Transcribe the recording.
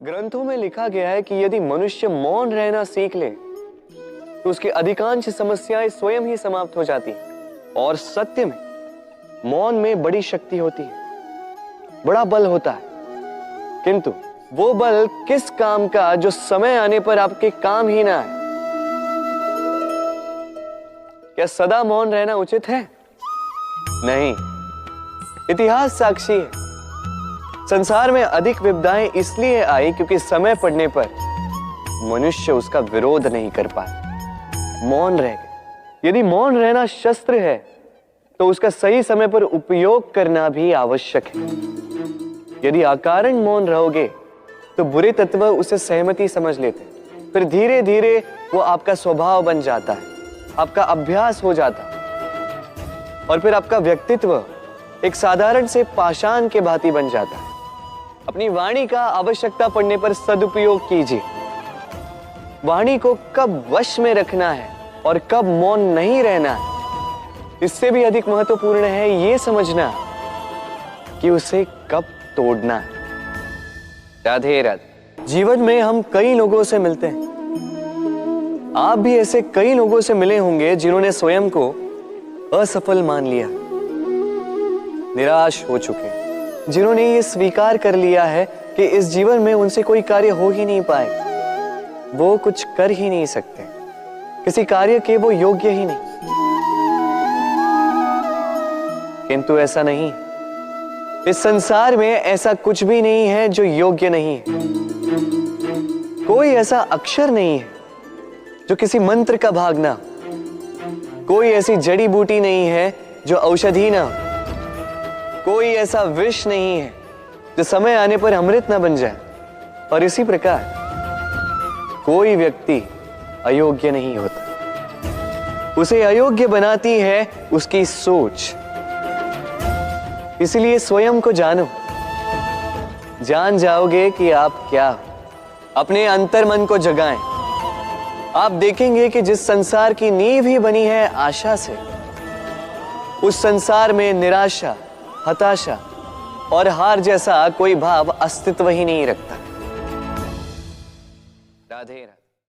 ग्रंथों में लिखा गया है कि यदि मनुष्य मौन रहना सीख ले तो उसकी अधिकांश समस्याएं स्वयं ही समाप्त हो जाती हैं। और सत्य में मौन में बड़ी शक्ति होती है, बड़ा बल होता है, किंतु वो बल किस काम का जो समय आने पर आपके काम ही ना आए। क्या सदा मौन रहना उचित है? नहीं। इतिहास साक्षी है। संसार में अधिक विपदाएं इसलिए आई क्योंकि समय पड़ने पर मनुष्य उसका विरोध नहीं कर पाया, मौन रह गए। यदि मौन रहना शस्त्र है तो उसका सही समय पर उपयोग करना भी आवश्यक है। यदि अकारण मौन रहोगे तो बुरे तत्व उसे सहमति समझ लेते, फिर धीरे धीरे वो आपका स्वभाव बन जाता है, आपका अभ्यास हो जाता है और फिर आपका व्यक्तित्व एक साधारण से पाषाण के भांति बन जाता है। अपनी वाणी का आवश्यकता पड़ने पर सदुपयोग कीजिए। वाणी को कब वश में रखना है और कब मौन नहीं रहना है, इससे भी अधिक महत्वपूर्ण है यह समझना कि उसे कब तोड़ना है। राधे राधे। जीवन में हम कई लोगों से मिलते हैं। आप भी ऐसे कई लोगों से मिले होंगे जिन्होंने स्वयं को असफल मान लिया, निराश हो चुके, जिन्होंने ये स्वीकार कर लिया है कि इस जीवन में उनसे कोई कार्य हो ही नहीं पाए, वो कुछ कर ही नहीं सकते, किसी कार्य के वो योग्य ही नहीं। किंतु ऐसा नहीं, इस संसार में ऐसा कुछ भी नहीं है जो योग्य नहीं है। कोई ऐसा अक्षर नहीं है जो किसी मंत्र का भाग ना, कोई ऐसी जड़ी बूटी नहीं है जो औषधि ना, कोई ऐसा विष नहीं है जो समय आने पर अमृत ना बन जाए। और इसी प्रकार कोई व्यक्ति अयोग्य नहीं होता, उसे अयोग्य बनाती है उसकी सोच। इसलिए स्वयं को जानो, जान जाओगे कि आप क्या हो। अपने अंतर मन को जगाएं। आप देखेंगे कि जिस संसार की नींव ही बनी है आशा से, उस संसार में निराशा, हताशा और हार जैसा कोई भाव अस्तित्व ही नहीं रखता।